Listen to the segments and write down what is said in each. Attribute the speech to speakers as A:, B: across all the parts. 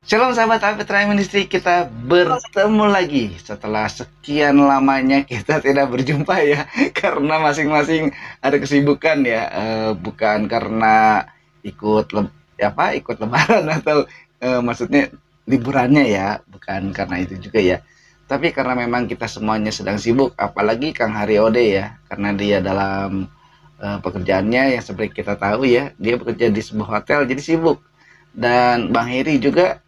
A: Shalom sahabat Alfitra Ministry, kita bertemu lagi setelah sekian lamanya kita tidak berjumpa ya, karena masing-masing ada kesibukan ya, bukan karena ikut lebaran atau maksudnya liburannya ya, bukan karena itu juga ya, tapi karena memang kita semuanya sedang sibuk, apalagi Kang Haryode ya, karena dia dalam pekerjaannya yang seperti kita tahu ya, dia bekerja di sebuah hotel jadi sibuk, dan Bang Heri juga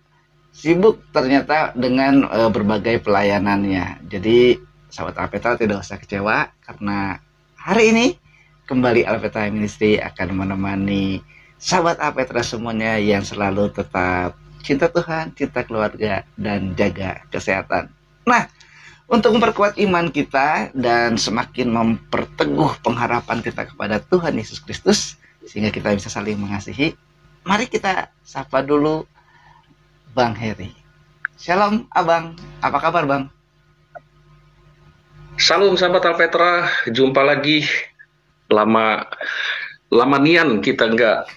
A: sibuk ternyata dengan berbagai pelayanannya. Jadi sahabat Alpetra tidak usah kecewa karena hari ini kembali Alpetra Ministry akan menemani sahabat Alpetra semuanya yang selalu tetap cinta Tuhan, cinta keluarga, dan jaga kesehatan. Nah, untuk memperkuat iman kita dan semakin memperteguh pengharapan kita kepada Tuhan Yesus Kristus sehingga kita bisa saling mengasihi, mari kita sapa dulu Bang Heri. Shalom Abang, apa kabar Bang?
B: Salam sahabat Alpetra, jumpa lagi. Lama nian kita nggak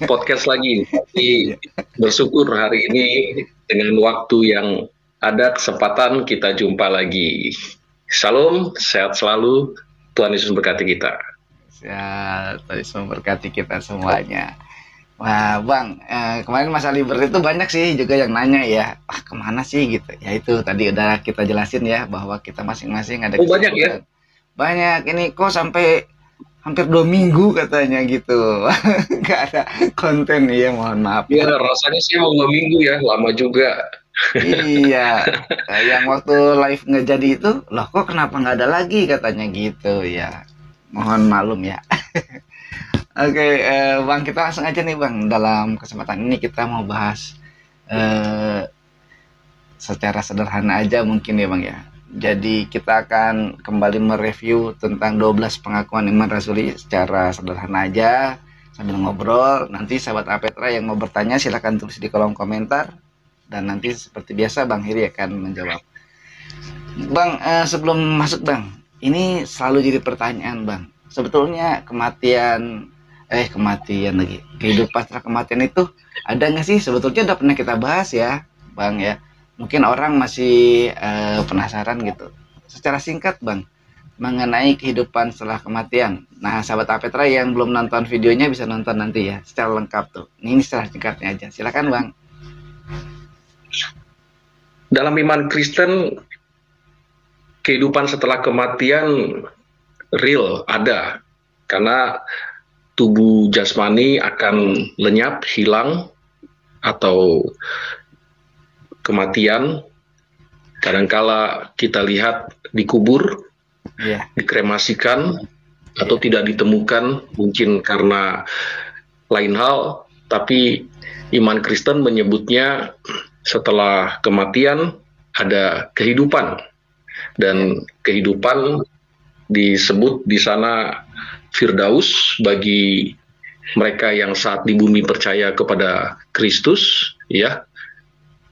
B: podcast lagi, tapi bersyukur hari ini dengan waktu yang ada kesempatan kita jumpa lagi. Shalom, sehat selalu, Tuhan Yesus memberkati kita.
A: Sehat, Tuhan Yesus memberkati kita semuanya. Wah Bang, kemarin masa libur itu banyak sih juga yang nanya ya, kemana sih gitu. Ya itu tadi udah kita jelasin ya, bahwa kita masing-masing ada
B: kesibukan. Banyak ya?
A: Banyak, ini kok sampai hampir 2 minggu katanya gitu. Nggak ada konten ya, mohon maaf.
B: Ya rasanya sih mau 2 minggu ya, lama juga.
A: Iya, yang waktu live nggak jadi itu, loh kok kenapa nggak ada lagi katanya gitu ya. Mohon maklum ya. Oke, Bang, kita langsung aja nih Bang. Dalam kesempatan ini kita mau bahas secara sederhana aja mungkin ya Bang ya. Jadi kita akan kembali mereview tentang 12 pengakuan iman rasuli secara sederhana aja sambil ngobrol. Nanti sahabat Alpetra yang mau bertanya silahkan tulis di kolom komentar, dan nanti seperti biasa Bang Heri akan menjawab. Bang, sebelum masuk Bang, ini selalu jadi pertanyaan Bang. Sebetulnya kehidupan setelah kematian itu ada nggak sih? Sebetulnya udah pernah kita bahas ya Bang ya, mungkin orang masih penasaran gitu. Secara singkat Bang, mengenai kehidupan setelah kematian. Nah sahabat Alpetra yang belum nonton videonya bisa nonton nanti ya secara lengkap tuh. Ini secara singkatnya aja, silakan Bang.
B: Dalam iman Kristen, kehidupan setelah kematian real ada, karena tubuh jasmani akan lenyap, hilang, atau kematian. Kadangkala kita lihat dikubur, dikremasikan, atau tidak ditemukan, mungkin karena lain hal, tapi iman Kristen menyebutnya setelah kematian ada kehidupan, dan kehidupan disebut di sana Firdaus bagi mereka yang saat di bumi percaya kepada Kristus, ya.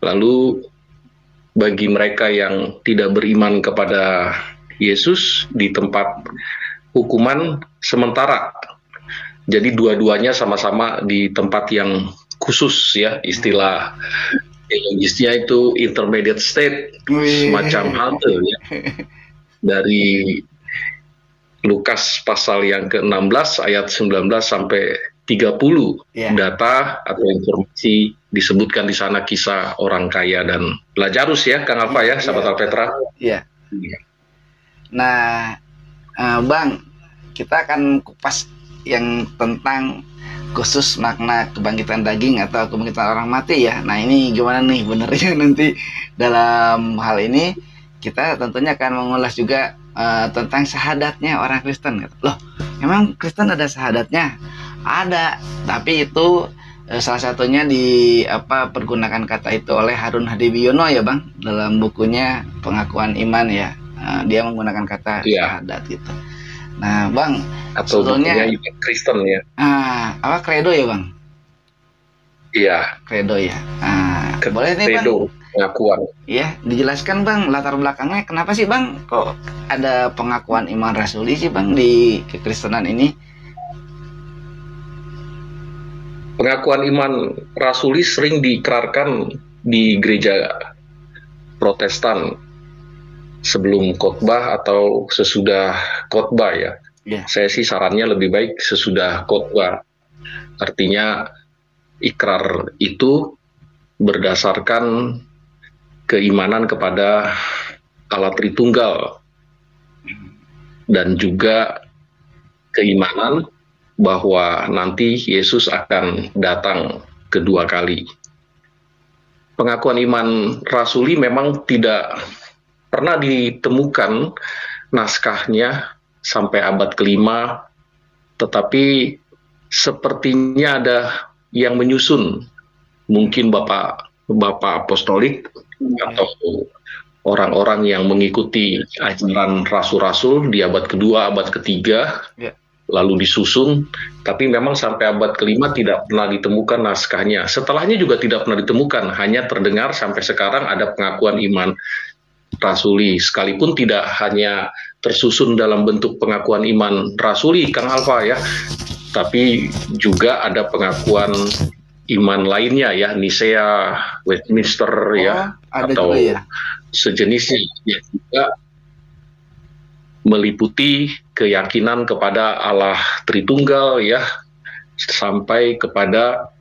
B: Lalu bagi mereka yang tidak beriman kepada Yesus di tempat hukuman sementara. Jadi dua-duanya sama-sama di tempat yang khusus ya, istilah teologisnya itu intermediate state, semacam halte ya. Dari Lukas pasal yang ke-16 ayat 19 sampai 30 data atau informasi disebutkan di sana kisah orang kaya dan Lazarus ya, Kang Alfa ya, sahabat Alpetra.
A: Iya. Nah, Bang, kita akan kupas yang tentang khusus makna kebangkitan daging atau kebangkitan orang mati ya. Nah ini gimana nih benernya nanti dalam hal ini kita tentunya akan mengulas juga tentang syahadatnya orang Kristen. Loh, memang Kristen ada syahadatnya? Ada, tapi itu salah satunya pergunakan kata itu oleh Harun Hadibiono ya Bang, dalam bukunya Pengakuan Iman ya. Dia menggunakan kata syahadat gitu. Nah Bang,
B: atau sebetulnya Kristen ya.
A: Apa kredo ya Bang?
B: Iya.
A: Kredo ya. Boleh nih Bang.
B: Pengakuan.
A: Iya, dijelaskan Bang latar belakangnya kenapa sih Bang kok ada pengakuan iman rasuli sih Bang di kekristenan ini?
B: Pengakuan iman rasuli sering diikrarkan di gereja Protestan sebelum khotbah atau sesudah khotbah ya.
A: Ya.
B: Saya sih sarannya lebih baik sesudah khotbah. Artinya ikrar itu berdasarkan keimanan kepada Allah Tritunggal dan juga keimanan bahwa nanti Yesus akan datang kedua kali. Pengakuan iman rasuli memang tidak pernah ditemukan naskahnya sampai abad kelima, tetapi sepertinya ada yang menyusun, mungkin bapak apostolik atau orang-orang yang mengikuti ajaran rasul-rasul di abad kedua, abad ketiga, lalu disusun, tapi memang sampai abad kelima tidak pernah ditemukan naskahnya. Setelahnya juga tidak pernah ditemukan, hanya terdengar sampai sekarang ada pengakuan iman rasuli, sekalipun tidak hanya tersusun dalam bentuk pengakuan iman rasuli, Kang Alfa ya, tapi juga ada pengakuan iman lainnya ya, Nisea, Westminster ya, atau sejenisnya yang juga meliputi keyakinan kepada Allah Tritunggal ya, sampai kepada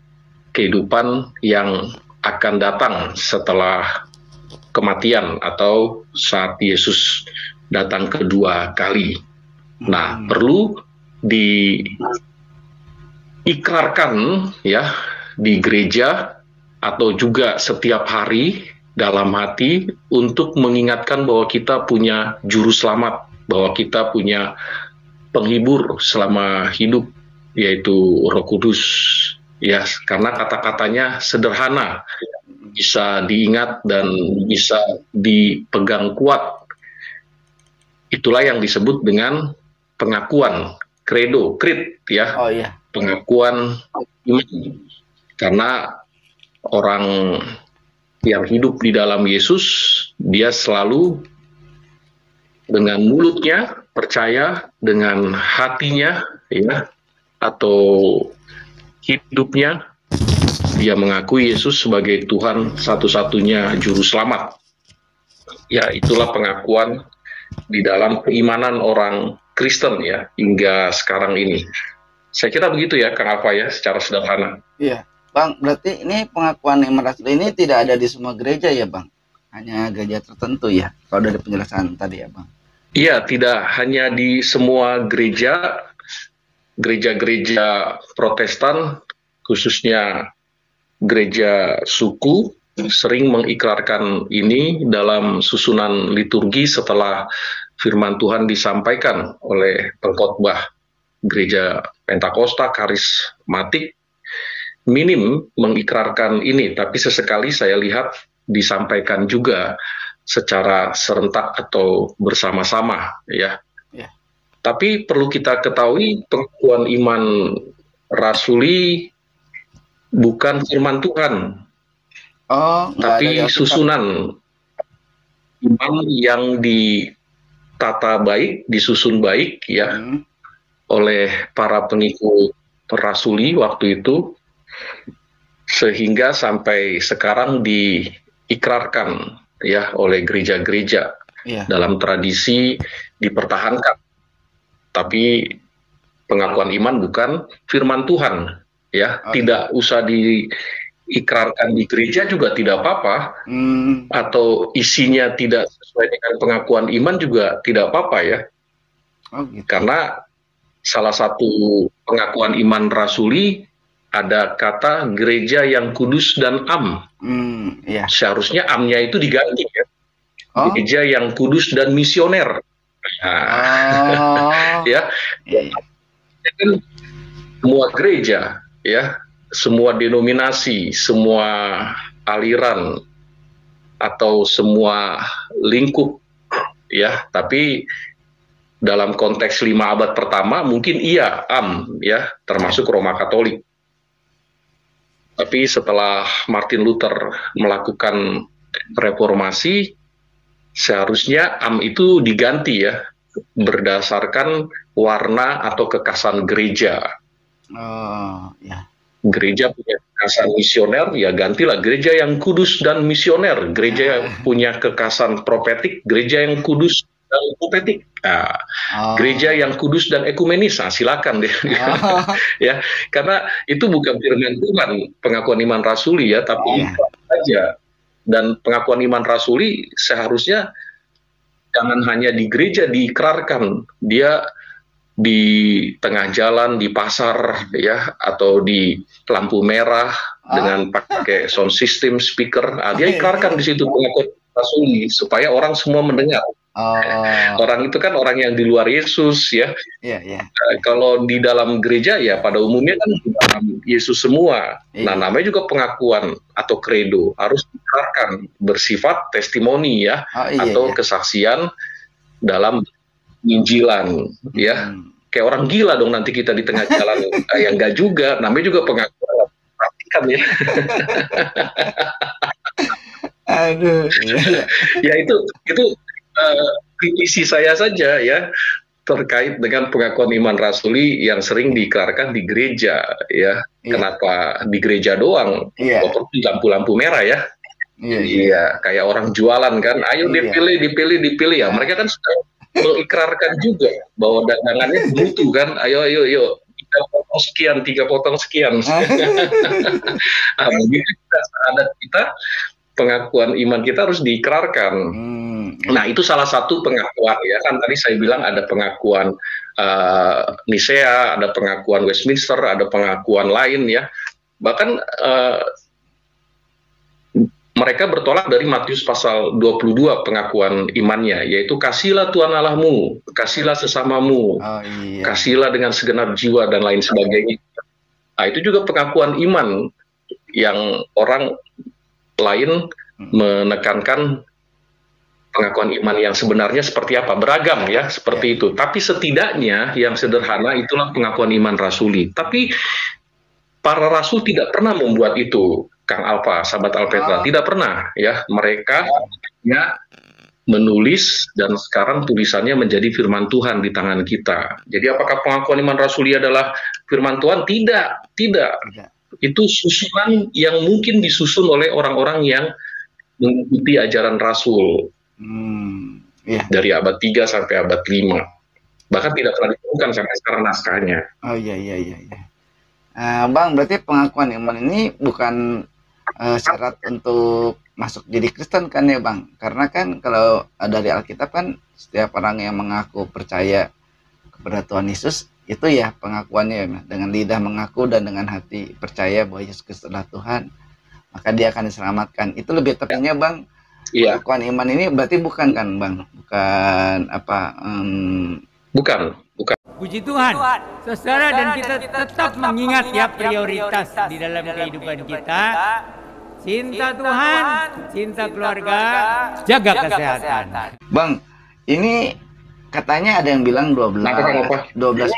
B: kehidupan yang akan datang setelah kematian atau saat Yesus datang kedua kali. Nah, perlu diikrarkan ya di gereja atau juga setiap hari dalam hati untuk mengingatkan bahwa kita punya juru selamat, bahwa kita punya penghibur selama hidup, yaitu Roh Kudus ya, karena kata-katanya sederhana, bisa diingat dan bisa dipegang kuat. Itulah yang disebut dengan pengakuan credo, creed ya. Pengakuan iman. Karena orang yang hidup di dalam Yesus, dia selalu dengan mulutnya percaya, dengan hatinya ya, atau hidupnya dia mengakui Yesus sebagai Tuhan satu-satunya juru selamat. Ya, itulah pengakuan di dalam keimanan orang Kristen ya hingga sekarang ini. Saya kira begitu ya, Kang Alfa ya, secara sederhana.
A: Iya, Bang. Berarti ini pengakuan iman rasuli ini tidak ada di semua gereja ya, Bang? Hanya gereja tertentu ya, kalau dari penjelasan tadi ya, Bang?
B: Iya, tidak hanya di semua gereja, gereja-gereja Protestan, khususnya gereja suku, sering mengikrarkan ini dalam susunan liturgi setelah firman Tuhan disampaikan oleh pengkhotbah gereja Pentakosta, karismatik, minim mengikrarkan ini, tapi sesekali saya lihat disampaikan juga secara serentak atau bersama-sama ya. Tapi perlu kita ketahui pengakuan iman rasuli bukan firman Tuhan, tapi susunan iman yang ditata baik, disusun baik ya oleh para pengikut rasuli waktu itu, sehingga sampai sekarang diikrarkan ya oleh gereja-gereja dalam tradisi dipertahankan. Tapi pengakuan iman bukan firman Tuhan. Ya, tidak usah diikrarkan di gereja juga tidak apa-apa, atau isinya tidak sesuai dengan pengakuan iman juga tidak apa-apa ya, karena salah satu pengakuan iman rasuli ada kata gereja yang kudus dan am. Seharusnya amnya itu diganti ya, gereja yang kudus dan misioner. Ya, semua gereja ya, semua denominasi, semua aliran atau semua lingkup ya, tapi dalam konteks 5 abad pertama mungkin iya am ya, termasuk Roma Katolik. Tapi setelah Martin Luther melakukan reformasi, seharusnya am itu diganti ya, berdasarkan warna atau kekasan gereja. Gereja punya kekasan misioner, ya gantilah gereja yang kudus dan misioner, gereja yang punya kekasan profetik, gereja yang kudus dan profetik, gereja yang kudus dan ekumenis, silakan deh. Ya, karena itu bukan firman Tuhan, pengakuan iman rasuli ya, tapi saja. Dan pengakuan iman rasuli seharusnya jangan hanya di gereja diikrarkan, dia di tengah jalan, di pasar, ya, atau di lampu merah dengan pakai sound system, speaker, dia ikrarkan di situ pengakuan rasuli supaya orang semua mendengar. Orang itu kan orang yang di luar Yesus, ya. Kalau di dalam gereja ya pada umumnya kan di dalam Yesus semua. Nah, namanya juga pengakuan atau credo harus diikrarkan, bersifat testimoni ya, atau kesaksian dalam penginjilan, ya. Kayak orang gila dong nanti kita di tengah jalan. Ya enggak juga, namanya juga pengakuan. Perhatikan ya.
A: Aduh.
B: Ya itu kritisi saya saja ya terkait dengan pengakuan iman rasuli yang sering diikrarkan di gereja ya. Kenapa di gereja doang? Di lampu-lampu merah ya. Iya, kayak orang jualan kan. Ayo dipilih ya. Mereka kan sudah mengikrarkan juga bahwa dagangannya mutu kan. Ayo 3 potong sekian. Nah, begitu ada kita pengakuan iman kita harus diikrarkan. Nah, itu salah satu pengakuan ya kan, tadi saya bilang ada pengakuan Nisea, ada pengakuan Westminster, ada pengakuan lain ya. Bahkan mereka bertolak dari Matius pasal 22 pengakuan imannya, yaitu kasihlah Tuhan Allahmu, kasihlah sesamamu, kasihlah dengan segenap jiwa dan lain sebagainya. Nah, itu juga pengakuan iman yang orang lain menekankan pengakuan iman yang sebenarnya seperti apa, beragam ya, seperti itu. Tapi setidaknya yang sederhana itulah pengakuan iman rasuli. Tapi para rasul tidak pernah membuat itu, Kang Alfa, sahabat Alpetra, tidak pernah ya. Mereka hanya menulis dan sekarang tulisannya menjadi firman Tuhan di tangan kita. Jadi apakah pengakuan iman rasuli adalah firman Tuhan? Tidak. Itu susunan yang mungkin disusun oleh orang-orang yang mengikuti ajaran Rasul dari abad 3 sampai abad 5. Bahkan tidak pernah ditemukan sampai sekarang naskahnya.
A: Bang, berarti pengakuan iman ini bukan syarat untuk masuk jadi Kristen kan ya Bang? Karena kan kalau dari Alkitab kan setiap orang yang mengaku percaya kepada Tuhan Yesus itu ya pengakuannya, dengan lidah mengaku dan dengan hati percaya bahwa Yesus Kristus adalah Tuhan, maka dia akan diselamatkan. Itu lebih tepatnya Bang. Pengakuan iman ini berarti bukan kan Bang?
B: Bukan.
C: Puji Tuhan, saudara, dan kita tetap mengingat ya prioritas di dalam kehidupan kita. Cinta Tuhan, cinta keluarga, jaga kesehatan.
A: Bang, ini katanya ada yang bilang 12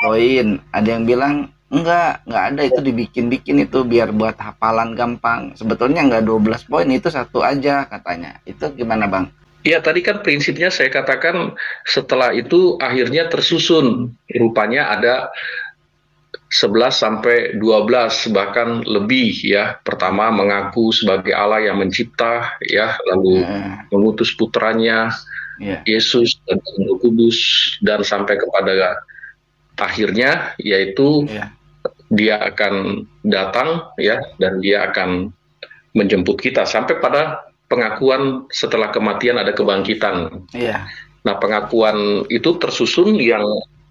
A: poin, ada yang bilang enggak ada, itu dibikin-bikin itu biar buat hafalan gampang. Sebetulnya enggak 12 poin, itu satu aja katanya. Itu gimana Bang?
B: Ya, tadi kan prinsipnya saya katakan setelah itu akhirnya tersusun. Rupanya ada 11 sampai 12 bahkan lebih ya. Pertama mengaku sebagai Allah yang mencipta ya, lalu mengutus putranya Yesus dan Roh Kudus, dan sampai kepada akhirnya yaitu dia akan datang ya, dan dia akan menjemput kita sampai pada pengakuan setelah kematian ada kebangkitan. Nah, pengakuan itu tersusun yang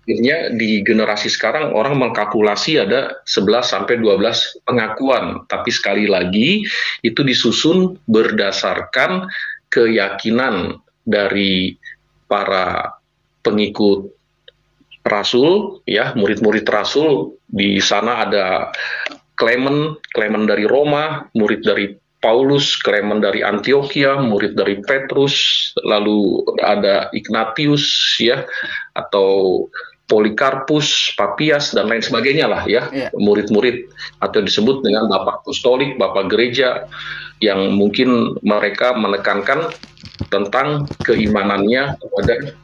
B: akhirnya di generasi sekarang orang mengkalkulasi ada 11 sampai 12 pengakuan, tapi sekali lagi itu disusun berdasarkan keyakinan dari para pengikut Rasul, ya, murid-murid Rasul. Di sana ada Clement dari Roma, murid dari Paulus, Clement dari Antioquia, murid dari Petrus, lalu ada Ignatius, ya, atau Polikarpus, Papias, dan lain sebagainya lah, ya, murid-murid atau disebut dengan Bapak Apostolik, Bapak Gereja, yang mungkin mereka menekankan tentang keimanannya kepada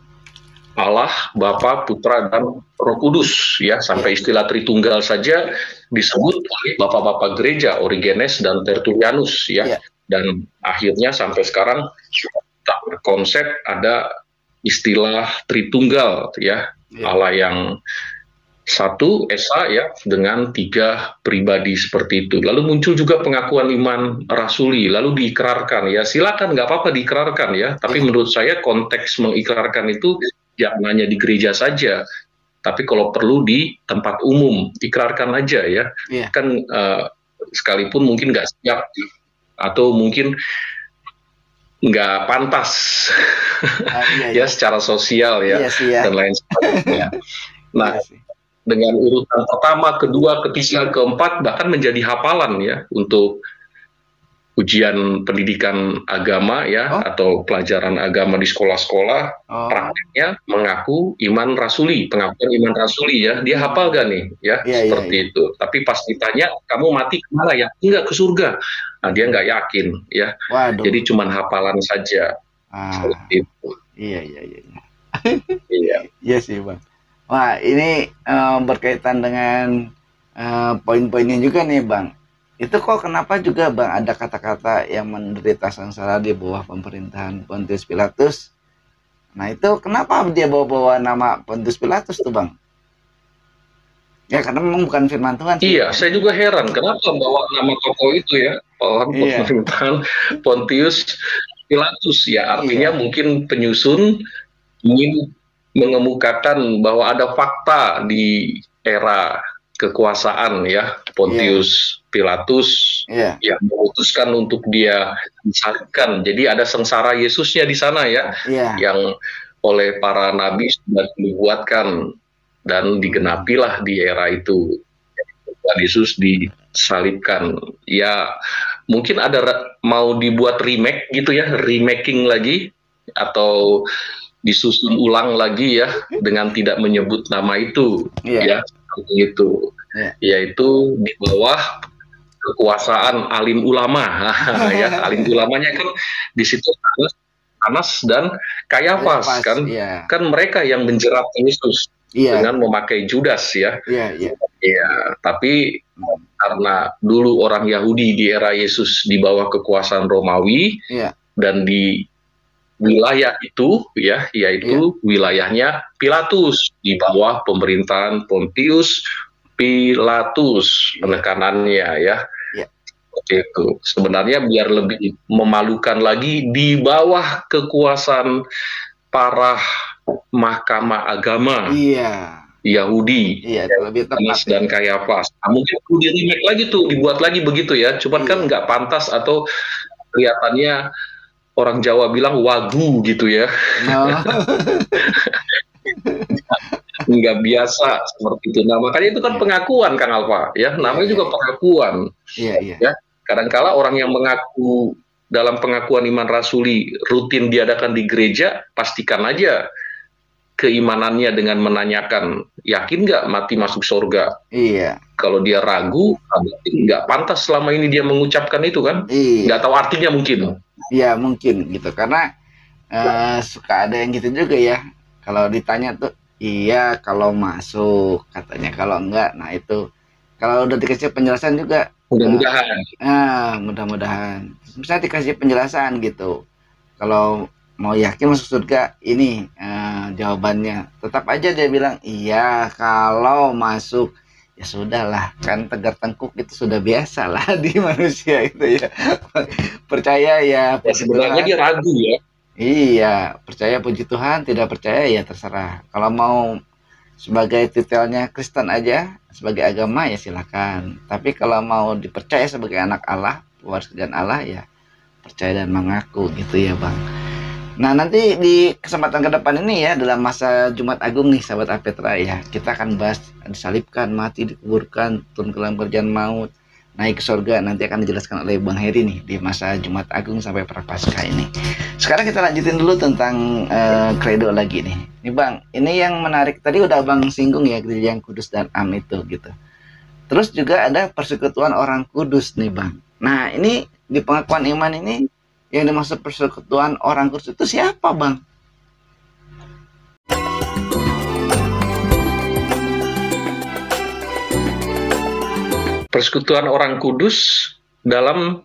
B: Allah, Bapa, Putra, dan Roh Kudus, ya, sampai istilah Tritunggal saja disebut oleh bapak-bapak gereja Origenes dan Tertullianus, ya,
A: Iya.
B: dan akhirnya sampai sekarang konsep ada istilah Tritunggal, ya,
A: Iya.
B: Allah yang satu esa, ya, dengan 3 pribadi seperti itu. Lalu muncul juga pengakuan iman rasuli, lalu diikrarkan, ya, silakan, nggak apa-apa diikrarkan, ya, tapi menurut saya konteks mengikrarkan itu jangan hanya di gereja saja, tapi kalau perlu di tempat umum, ikrarkan aja, ya,
A: Iya.
B: kan sekalipun mungkin nggak siap atau mungkin nggak pantas
A: Iya,
B: ya secara sosial, ya,
A: Iya sih, ya.
B: dan lain sebagainya. Nah,
A: Iya sih.
B: dengan urutan pertama, kedua, ketiga, keempat, bahkan menjadi hafalan, ya, untuk ujian pendidikan agama, ya, atau pelajaran agama di sekolah-sekolah, prakteknya mengaku iman rasuli, pengakuan iman rasuli, ya, dia hafal gak nih, ya,
A: Iya,
B: seperti
A: iya.
B: itu. Tapi pas ditanya, kamu mati kemana, ya? Enggak, ke surga. Nah, dia nggak yakin, ya.
A: Waduh.
B: Jadi cuman hafalan saja. Seperti itu.
A: Iya.
B: Iya.
A: Iya sih, Bang. Wah, ini berkaitan dengan poin-poinnya juga nih, Bang. Itu kok kenapa juga, Bang, ada kata-kata yang menderita sengsara di bawah pemerintahan Pontius Pilatus? Nah, itu kenapa dia bawa-bawa nama Pontius Pilatus tuh, Bang? Ya, karena memang bukan firman Tuhan sih.
B: Iya, saya juga heran kenapa bawa nama tokoh itu, ya, pemerintahan Pontius Pilatus, ya, artinya mungkin penyusun ingin mengemukakan bahwa ada fakta di era kekuasaan, ya, Pontius Pilatus yang memutuskan untuk dia disalibkan. Jadi ada sengsara Yesusnya di sana, ya, yang oleh para nabi sudah dibuatkan dan digenapilah di era itu. Yesus disalibkan. Ya, mungkin ada mau dibuat remake gitu, ya, remaking lagi atau disusun ulang lagi, ya, dengan tidak menyebut nama itu, ya, itu, yaitu di bawah kekuasaan alim ulama, ya, alim ulamanya kan di situ Anas dan Kayafas, kan, kan mereka yang menjerat Yesus dengan memakai Judas, ya, tapi karena dulu orang Yahudi di era Yesus di bawah kekuasaan Romawi, dan di wilayah itu, ya, yaitu wilayahnya Pilatus di bawah pemerintahan Pontius Pilatus, penekanannya, ya, seperti itu. Sebenarnya biar lebih memalukan lagi, di bawah kekuasaan para mahkamah agama Yahudi, Anas dan Kayafas. Nah, mungkin perlu di remake lagi tuh, dibuat lagi begitu, ya, cuman kan nggak pantas atau kelihatannya orang Jawa bilang wagu gitu, ya. Nggak biasa seperti itu. Nah, makanya itu kan pengakuan, Kang Alfa, ya, namanya juga pengakuan. Ya, kadangkala orang yang mengaku dalam pengakuan iman rasuli rutin diadakan di gereja, pastikan aja keimanannya dengan menanyakan, yakin nggak mati masuk surga? Kalau dia ragu, nggak pantas selama ini dia mengucapkan itu, kan? Nggak tahu artinya mungkin.
A: Iya, mungkin gitu, karena suka ada yang gitu juga, ya, kalau ditanya tuh iya kalau masuk katanya, kalau enggak, nah itu kalau udah dikasih penjelasan juga mudah-mudahan misalnya dikasih penjelasan gitu, kalau mau yakin masuk surga ini jawabannya, tetap aja dia bilang iya kalau masuk. Ya sudahlah, kan tegar tengkuk itu sudah biasa lah di manusia itu, ya. Percaya ya,
B: sebenarnya dia ragu, ya.
A: Iya, percaya puji Tuhan, tidak percaya ya terserah. Kalau mau sebagai titelnya Kristen aja, sebagai agama, ya silakan. Tapi kalau mau dipercaya sebagai anak Allah, pewaris kerajaan Allah, ya percaya dan mengaku gitu, ya, Bang. Nah, nanti di kesempatan ke depan ini, ya, dalam masa Jumat Agung nih, sahabat Apetra, ya, kita akan bahas disalibkan, mati, dikuburkan, turun ke dalam kerjaan maut, naik ke surga. Nanti akan dijelaskan oleh Bang Heri nih di masa Jumat Agung sampai Prapaskah ini. Sekarang kita lanjutin dulu tentang kredo lagi nih. Nih, Bang, ini yang menarik tadi udah Bang singgung, ya, gereja yang kudus dan am itu gitu. Terus juga ada persekutuan orang kudus nih, Bang. Nah, ini di pengakuan iman ini yang dimaksud persekutuan orang kudus itu siapa, Bang?
B: Persekutuan orang kudus dalam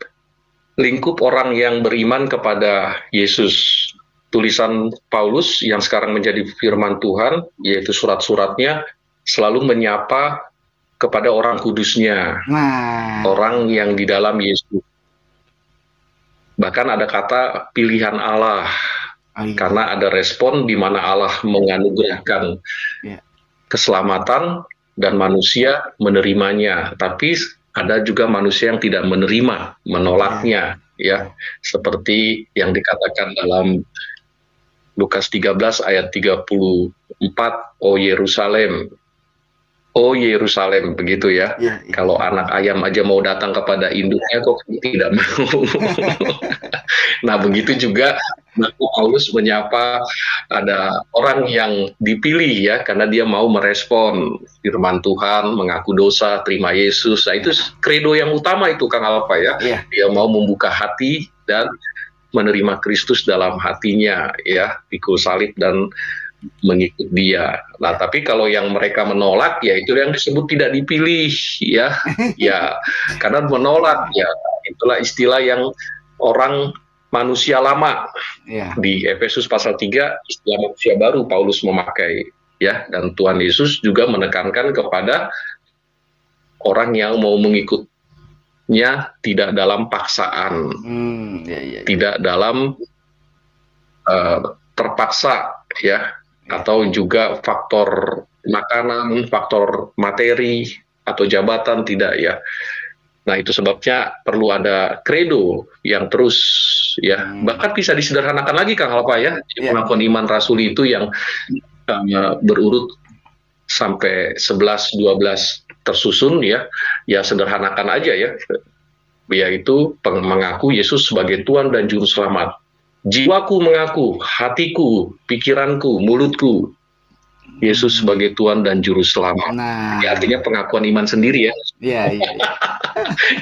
B: lingkup orang yang beriman kepada Yesus. Tulisan Paulus yang sekarang menjadi firman Tuhan, yaitu surat-suratnya, selalu menyapa kepada orang kudusnya, orang yang di dalam Yesus. Bahkan ada kata pilihan Allah, karena ada respon di mana Allah menganugerahkan keselamatan dan manusia menerimanya. Tapi ada juga manusia yang tidak menerima, menolaknya, ya, seperti yang dikatakan dalam Lukas 13 ayat 34, "O Yerusalem, oh Yerusalem," begitu ya. Kalau anak ayam aja mau datang kepada induknya kok tidak mau. Nah, begitu juga Paulus menyapa ada orang yang dipilih ya, karena dia mau merespon firman Tuhan, mengaku dosa, terima Yesus. Nah, itu kredo yang utama itu, Kang Alfa ya. Dia mau membuka hati dan menerima Kristus dalam hatinya ya, pikul salib dan mengikut dia. Nah, tapi kalau yang mereka menolak, ya itu yang disebut tidak dipilih ya. Ya, karena menolak ya, itulah istilah yang orang manusia lama. Di Efesus pasal 3 istilah manusia baru Paulus memakai ya, dan Tuhan Yesus juga menekankan kepada orang yang mau mengikutnya tidak dalam paksaan, tidak dalam terpaksa ya, atau juga faktor makanan, faktor materi atau jabatan, tidak ya. Nah, itu sebabnya perlu ada kredo yang terus ya, bahkan bisa disederhanakan lagi Kang Alfa ya. Pengakuan iman rasuli itu yang berurut sampai 11-12 tersusun ya. Ya sederhanakan aja ya. Yaitu mengaku Yesus sebagai Tuhan dan Juru Selamat. Jiwaku mengaku, hatiku, pikiranku, mulutku, Yesus sebagai Tuhan dan Juru Selamat. Ya, artinya pengakuan iman sendiri ya.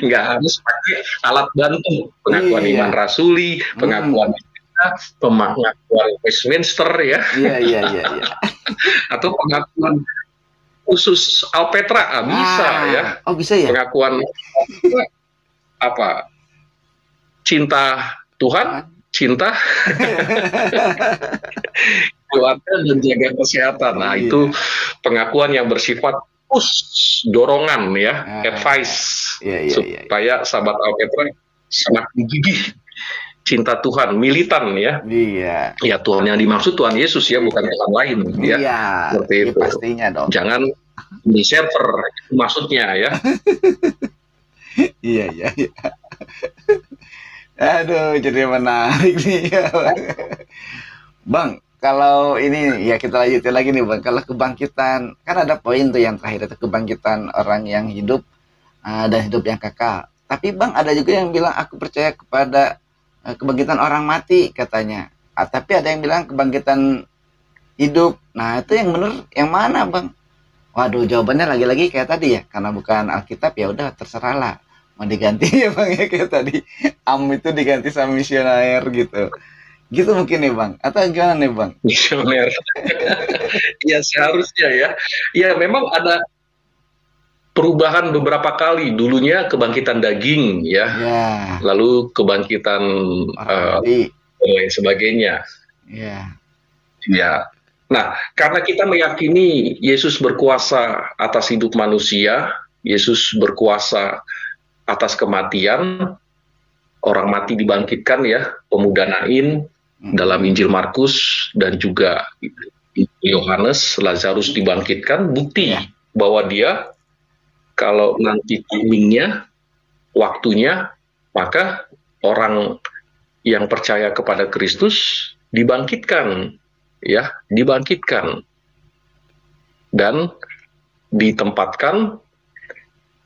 B: Nggak harus pakai alat bantu. Pengakuan iman rasuli, pengakuan pengakuan Westminster ya. Atau pengakuan khusus Alpetra, bisa ya.
A: Oh, bisa ya.
B: Pengakuan apa? Cinta Tuhan, cinta keluarga dan jaga kesehatan. Nah, itu pengakuan yang bersifat dorongan ya, advice supaya sahabat Alpetra semakin gigih cinta Tuhan, militan ya. Ya, Tuhan yang dimaksud Tuhan Yesus ya, bukan Tuhan lain ya. Seperti itu.
A: Pastinya dong.
B: Jangan di server maksudnya ya.
A: Iya. Aduh, jadi menarik nih. Bang, kalau ini ya kita lanjutin lagi nih Bang. Kalau kebangkitan, kan ada poin tuh yang terakhir itu kebangkitan orang yang hidup dan hidup yang kekal. Tapi Bang, ada juga yang bilang aku percaya kepada kebangkitan orang mati katanya. Tapi ada yang bilang kebangkitan hidup. Nah, itu yang benar yang mana Bang? Waduh, jawabannya lagi-lagi kayak tadi ya, karena bukan Alkitab ya udah terserahlah. Mau diganti ya Bang ya, kayak tadi itu diganti sama misioner gitu. Gitu mungkin nih Bang, atau gimana nih Bang?
B: Misioner. Ya seharusnya ya. Ya memang ada perubahan beberapa kali. Dulunya kebangkitan daging ya. Lalu kebangkitan dan lain sebagainya. Ya. Nah, karena kita meyakini Yesus berkuasa atas hidup manusia, Yesus berkuasa atas kematian, orang mati dibangkitkan ya, pemuda Nain dalam Injil Markus dan juga Yohanes, Lazarus dibangkitkan, bukti bahwa dia kalau nanti timingnya, waktunya, maka orang yang percaya kepada Kristus dibangkitkan, ya, dibangkitkan dan ditempatkan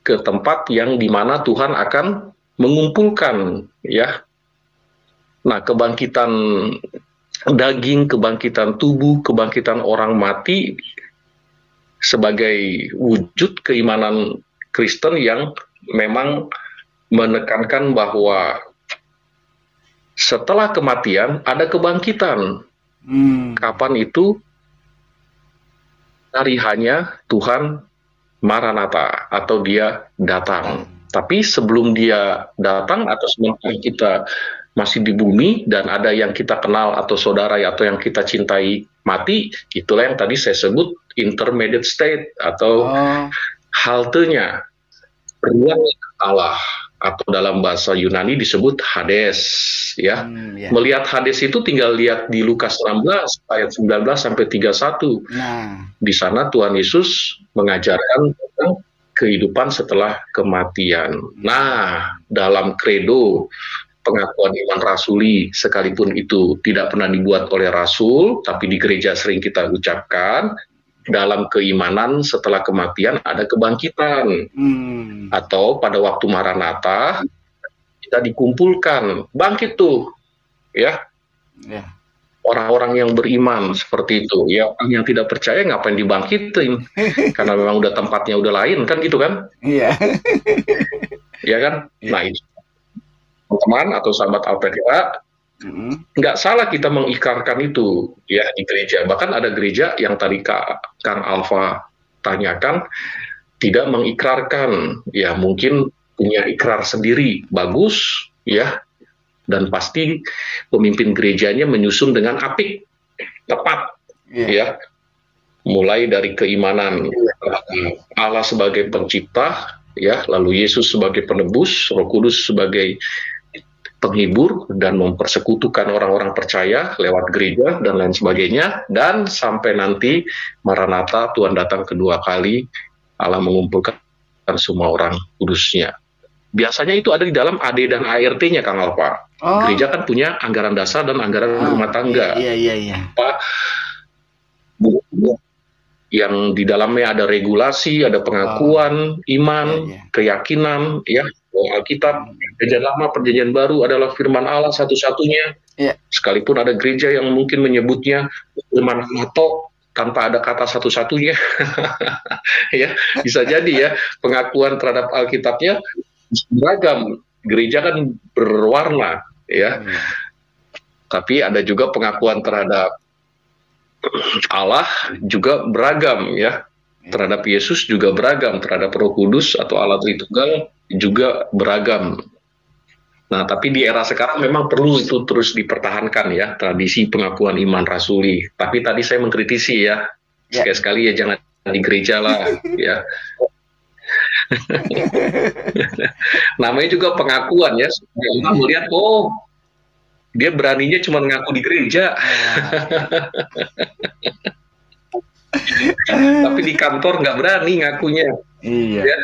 B: ke tempat yang dimana Tuhan akan mengumpulkan, ya. Nah, kebangkitan daging, kebangkitan tubuh, kebangkitan orang mati sebagai wujud keimanan Kristen yang memang menekankan bahwa setelah kematian ada kebangkitan. Kapan itu? hari hanya Tuhan Maranatha atau dia datang. Tapi sebelum dia datang atau sementara kita masih di bumi dan ada yang kita kenal atau saudara atau yang kita cintai mati, itulah yang tadi saya sebut intermediate state atau haltenya ruang Allah atau dalam bahasa Yunani disebut Hades ya. Melihat Hades itu tinggal lihat di Lukas 16 ayat 19 sampai 31. Di sana Tuhan Yesus mengajarkan tentang kehidupan setelah kematian. Nah, dalam kredo pengakuan iman rasuli, sekalipun itu tidak pernah dibuat oleh rasul, tapi di gereja sering kita ucapkan, dalam keimanan setelah kematian ada kebangkitan. Atau pada waktu Maranatha, kita dikumpulkan, bangkit tuh, ya. Orang-orang yang beriman seperti itu. Ya, orang yang tidak percaya ngapain dibangkitin? Karena memang udah tempatnya udah lain, kan gitu kan? Iya. Ya kan? Nah, itu teman-teman atau sahabat Alpetera, nggak salah kita mengikrarkan itu ya di gereja. Bahkan ada gereja yang tadi Kang Alfa tanyakan tidak mengikrarkan, ya mungkin punya ikrar sendiri, bagus ya, dan pasti pemimpin gerejanya menyusun dengan apik, tepat ya, mulai dari keimanan Allah sebagai pencipta ya, lalu Yesus sebagai penebus, Roh Kudus sebagai penghibur dan mempersekutukan orang-orang percaya lewat gereja dan lain sebagainya, dan sampai nanti Maranatha, Tuhan datang kedua kali, Allah mengumpulkan semua orang kudusnya. Biasanya itu ada di dalam AD dan ART-nya, Kang Alfa. Gereja kan punya anggaran dasar dan anggaran rumah tangga. Yang di dalamnya ada regulasi, ada pengakuan, iman, keyakinan, ya. Alkitab, Perjanjian Lama, Perjanjian Baru adalah firman Allah satu-satunya. Sekalipun ada gereja yang mungkin menyebutnya firman Allah tanpa ada kata satu-satunya. Ya, bisa jadi ya, pengakuan terhadap Alkitabnya beragam. Gereja kan berwarna, ya. Tapi ada juga pengakuan terhadap Allah juga beragam, ya. Terhadap Yesus juga beragam, terhadap Roh Kudus atau Allah Tritunggal juga beragam. Nah, tapi di era sekarang memang perlu itu terus dipertahankan ya, tradisi pengakuan iman rasuli. Tapi tadi saya mengkritisi ya, sekali-sekali ya jangan di gereja lah, ya. Namanya juga pengakuan ya, orang melihat, oh, dia beraninya cuma ngaku di gereja. Tapi di kantor nggak berani ngakunya. Ya.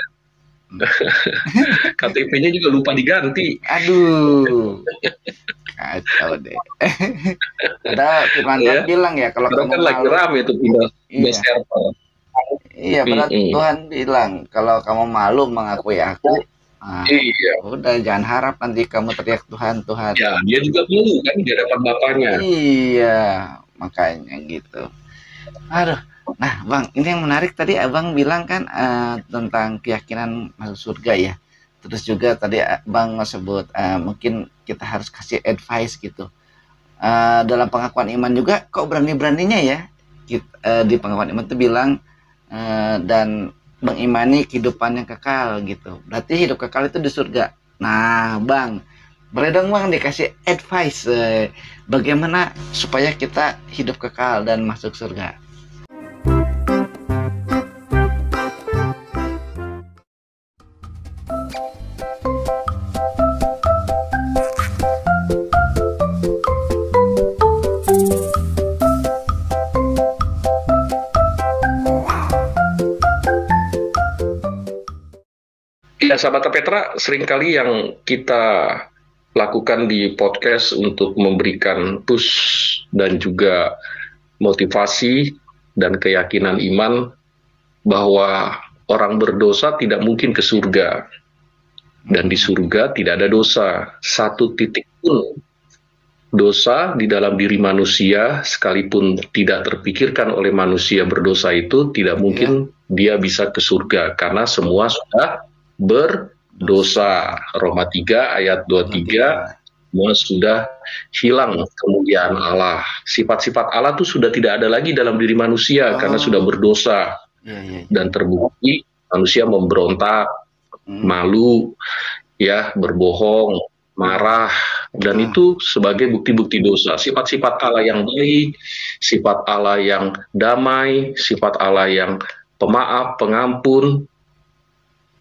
B: KTP-nya juga lupa diganti.
A: Aduh, kacau deh. Ada firman Tuhan bilang ya, kalau kamu
B: kan lagi rame itu pindah server.
A: Iya, benar. Tuhan bilang kalau kamu malu mengakui aku, udah jangan harap nanti kamu teriak Tuhan, Tuhan.
B: Ya, dia juga malu kan di hadapan bapaknya.
A: Iya, makanya gitu. Aduh. Nah, Bang, ini yang menarik tadi Abang bilang kan tentang keyakinan masuk surga ya. Terus juga tadi Bang sebut mungkin kita harus kasih advice gitu. Dalam pengakuan iman juga kok berani-beraninya ya di pengakuan iman itu bilang dan mengimani kehidupan yang kekal gitu. Berarti hidup kekal itu di surga. Nah, Bang, boleh dong Bang dikasih advice bagaimana supaya kita hidup kekal dan masuk surga.
B: Ya, sahabat Petra, seringkali yang kita lakukan di podcast untuk memberikan push dan juga motivasi dan keyakinan iman bahwa orang berdosa tidak mungkin ke surga. Dan di surga tidak ada dosa. Satu titik pun dosa di dalam diri manusia, sekalipun tidak terpikirkan oleh manusia berdosa itu, tidak mungkin dia bisa ke surga. Karena semua sudah berdosa. Roma 3 ayat 23 semua sudah hilang kemuliaan Allah. Sifat-sifat Allah tuh sudah tidak ada lagi dalam diri manusia karena sudah berdosa. Dan terbukti manusia memberontak, malu, ya, berbohong, marah, dan itu sebagai bukti-bukti dosa. Sifat-sifat Allah yang baik, sifat Allah yang damai, sifat Allah yang pemaaf, pengampun,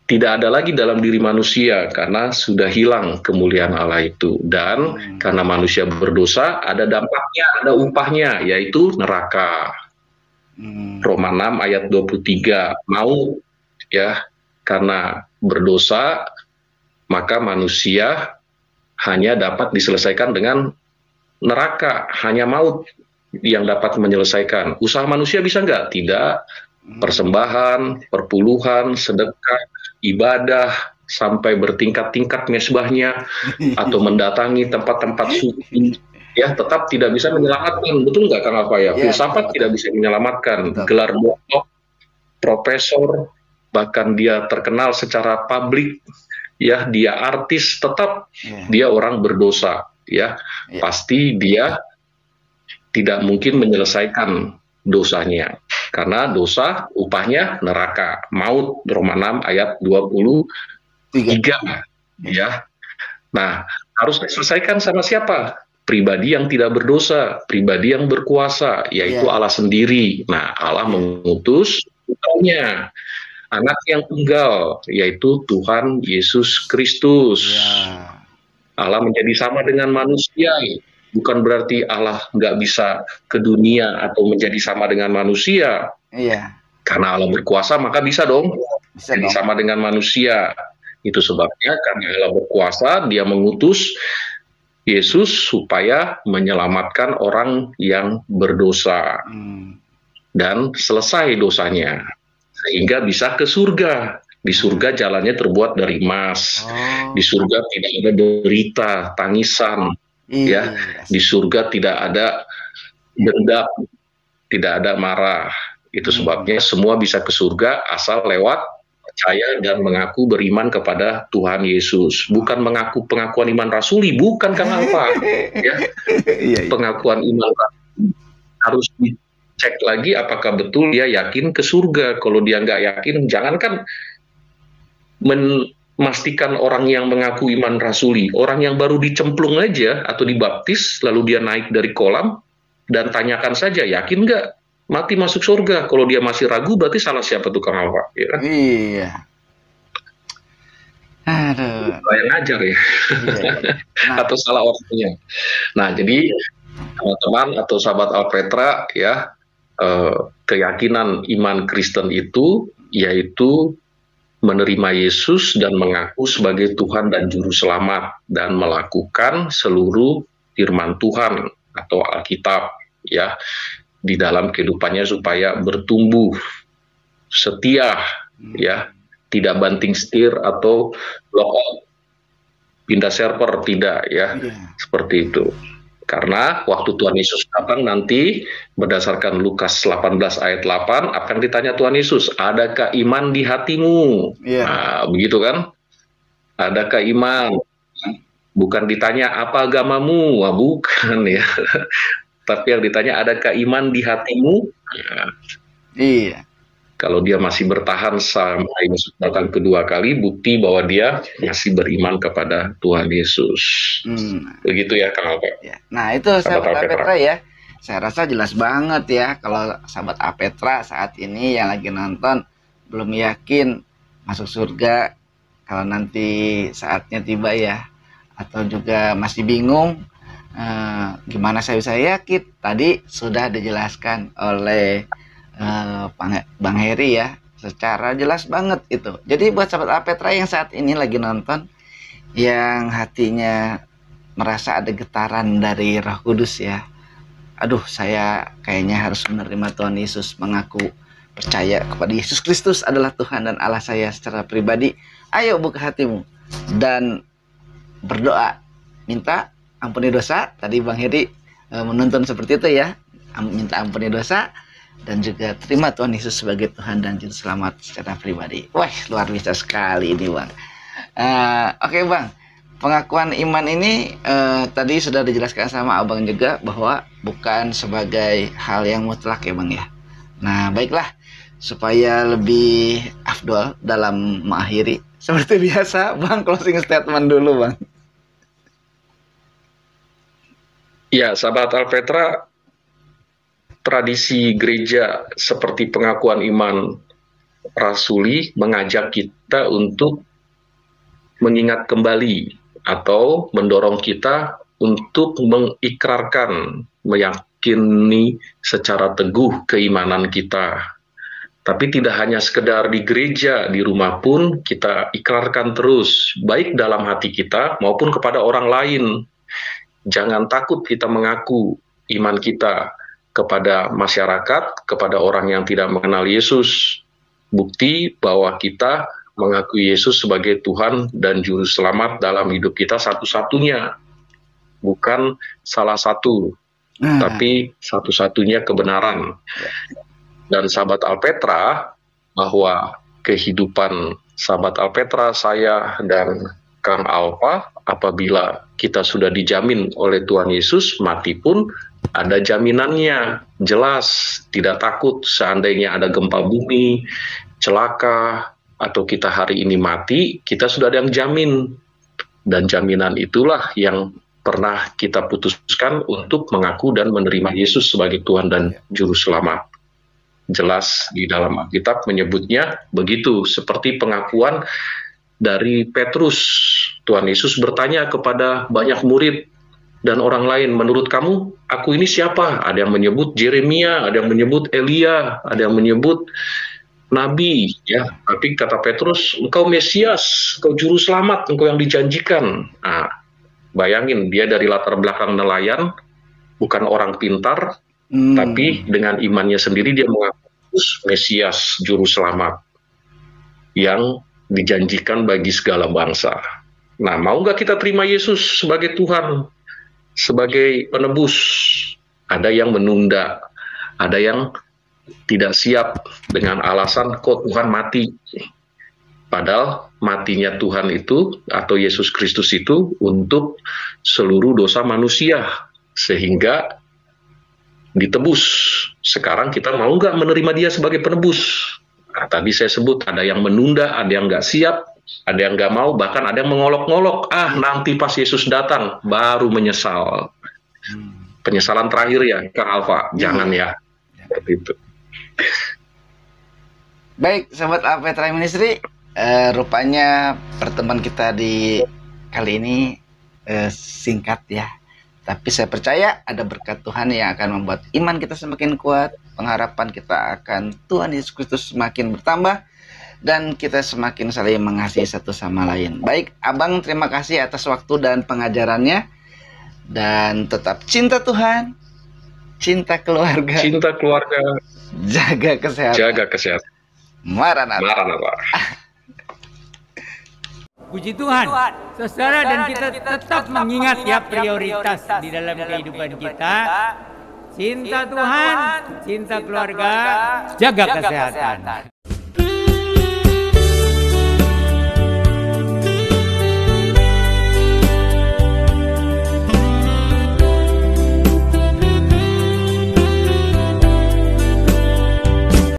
B: tidak ada lagi dalam diri manusia karena sudah hilang kemuliaan Allah itu. Dan karena manusia berdosa, ada dampaknya, ada upahnya, yaitu neraka. Roma 6 ayat 23, mau ya, karena berdosa, maka manusia hanya dapat diselesaikan dengan neraka, hanya maut yang dapat menyelesaikan. Usaha manusia bisa nggak? Tidak. Persembahan, perpuluhan, sedekah, ibadah, sampai bertingkat-tingkat mesbahnya, atau mendatangi tempat-tempat suci, ya, tetap tidak bisa menyelamatkan. Betul nggak, Kang Alfa ya? Filsafat tidak bisa menyelamatkan. Gelar doktor, profesor, bahkan dia terkenal secara publik, ya, dia artis, tetap dia orang berdosa, ya. Pasti dia tidak mungkin menyelesaikan dosanya, karena dosa upahnya neraka, maut. Roma 6 ayat 23, ya. Nah, harus diselesaikan sama siapa? Pribadi yang tidak berdosa, pribadi yang berkuasa, yaitu Allah sendiri. Nah, Allah mengutus putranya, anak yang tunggal, yaitu Tuhan Yesus Kristus. Allah menjadi sama dengan manusia. Bukan berarti Allah nggak bisa ke dunia atau menjadi sama dengan manusia. Karena Allah berkuasa, maka bisa dong jadi sama dengan manusia. Itu sebabnya karena Allah berkuasa, dia mengutus Yesus supaya menyelamatkan orang yang berdosa. Dan selesai dosanya. Sehingga bisa ke surga. Di surga jalannya terbuat dari emas. Di surga tidak ada derita, tangisan. Ya, di surga tidak ada dendam, tidak ada marah. Itu sebabnya semua bisa ke surga asal lewat percaya dan mengaku beriman kepada Tuhan Yesus. Bukan mengaku pengakuan iman rasuli, bukan, Kang Alfa. Ya. Pengakuan iman rasuli harus dicek lagi apakah betul dia yakin ke surga. Kalau dia nggak yakin, jangankan memastikan orang yang mengaku iman rasuli, orang yang baru dicemplung aja atau dibaptis, lalu dia naik dari kolam, dan tanyakan saja, yakin nggak mati masuk surga? Kalau dia masih ragu, berarti salah siapa tuh, Kang Alfa? Ya kan?
A: Iya. Aduh.
B: Yang ngajar ya. Atau salah orangnya. Nah, jadi teman-teman atau sahabat Alpetra, ya, keyakinan iman Kristen itu yaitu menerima Yesus dan mengaku sebagai Tuhan dan Juru Selamat, dan melakukan seluruh firman Tuhan atau Alkitab, ya, di dalam kehidupannya supaya bertumbuh setia, ya, tidak banting setir atau lock pindah server, tidak, ya, seperti itu. Karena waktu Tuhan Yesus datang nanti, berdasarkan Lukas 18 ayat 8, akan ditanya Tuhan Yesus, adakah iman di hatimu? Nah, begitu kan? Adakah iman? Bukan ditanya apa agamamu? Wah, bukan, ya. Tapi yang ditanya, adakah iman di hatimu?
A: Iya.
B: Kalau dia masih bertahan sampai Yesus datang kedua kali, bukti bahwa dia masih beriman kepada Tuhan Yesus. Begitu ya, Kang Alfa.
A: Nah, itu sahabat Alpetra ya. Saya rasa jelas banget ya, kalau sahabat Alpetra saat ini yang lagi nonton belum yakin masuk surga kalau nanti saatnya tiba ya, atau juga masih bingung gimana saya bisa yakin. Tadi sudah dijelaskan oleh Bang Heri ya, secara jelas banget itu. Jadi buat sahabat Alpetra yang saat ini lagi nonton, yang hatinya merasa ada getaran dari Roh Kudus ya, aduh, saya kayaknya harus menerima Tuhan Yesus, mengaku percaya kepada Yesus Kristus adalah Tuhan dan Allah saya secara pribadi. Ayo buka hatimu dan berdoa, minta ampuni dosa. Tadi Bang Heri menuntun seperti itu ya, minta ampuni dosa dan juga terima Tuhan Yesus sebagai Tuhan dan Juru Selamat secara pribadi. Wah, luar biasa sekali ini, Bang. Oke, Bang. pengakuan iman ini tadi sudah dijelaskan sama Abang juga bahwa bukan sebagai hal yang mutlak ya Bang ya. Nah baiklah, supaya lebih afdol dalam mengakhiri, seperti biasa Bang closing statement dulu Bang.
B: Ya, sahabat Alpetra, tradisi gereja seperti pengakuan iman rasuli mengajak kita untuk mengingat kembali atau mendorong kita untuk mengikrarkan, meyakini secara teguh keimanan kita. Tapi tidak hanya sekedar di gereja, di rumah pun kita ikrarkan terus, baik dalam hati kita maupun kepada orang lain. Jangan takut kita mengaku iman kita kepada masyarakat, kepada orang yang tidak mengenal Yesus. Bukti bahwa kita mengakui Yesus sebagai Tuhan dan Juru Selamat dalam hidup kita satu-satunya. Bukan salah satu, tapi satu-satunya kebenaran. Dan sahabat Alpetra, bahwa kehidupan sahabat Alpetra, saya dan Kang Alfa, apabila kita sudah dijamin oleh Tuhan Yesus, mati pun ada jaminannya, jelas, tidak takut seandainya ada gempa bumi, celaka, atau kita hari ini mati, kita sudah ada yang jamin. Dan jaminan itulah yang pernah kita putuskan untuk mengaku dan menerima Yesus sebagai Tuhan dan Juru Selamat. Jelas di dalam Alkitab menyebutnya begitu, seperti pengakuan dari Petrus. Tuhan Yesus bertanya kepada banyak murid dan orang lain, menurut kamu, aku ini siapa? Ada yang menyebut Yeremia, ada yang menyebut Elia, ada yang menyebut Nabi. Ya, tapi kata Petrus, engkau Mesias, engkau Juru Selamat, engkau yang dijanjikan. Nah, bayangin, dia dari latar belakang nelayan, bukan orang pintar, tapi dengan imannya sendiri dia mengaku Mesias, Juru Selamat, yang dijanjikan bagi segala bangsa. Nah, mau nggak kita terima Yesus sebagai Tuhan, sebagai penebus? Ada yang menunda, ada yang tidak siap dengan alasan kok Tuhan mati. Padahal matinya Tuhan itu, atau Yesus Kristus itu, untuk seluruh dosa manusia, sehingga ditebus. Sekarang kita mau nggak menerima dia sebagai penebus? Nah, tadi saya sebut ada yang menunda, ada yang nggak siap, ada yang nggak mau, bahkan ada yang mengolok-ngolok. Nanti pas Yesus datang baru menyesal. Penyesalan terakhir ya, Kang Alfa, jangan ya. Seperti itu.
A: Baik, sahabat Alpetra Ministry, rupanya pertemuan kita di kali ini singkat ya. Tapi saya percaya ada berkat Tuhan yang akan membuat iman kita semakin kuat, pengharapan kita akan Tuhan Yesus Kristus semakin bertambah, dan kita semakin saling mengasihi satu sama lain. Baik, Abang terima kasih atas waktu dan pengajarannya, dan tetap cinta Tuhan, cinta keluarga, jaga kesehatan. Maranatha.
C: Puji Tuhan, saudara, dan kita tetap mengingat ya prioritas di dalam kehidupan kita. Cinta Tuhan, cinta keluarga, jaga kesehatan.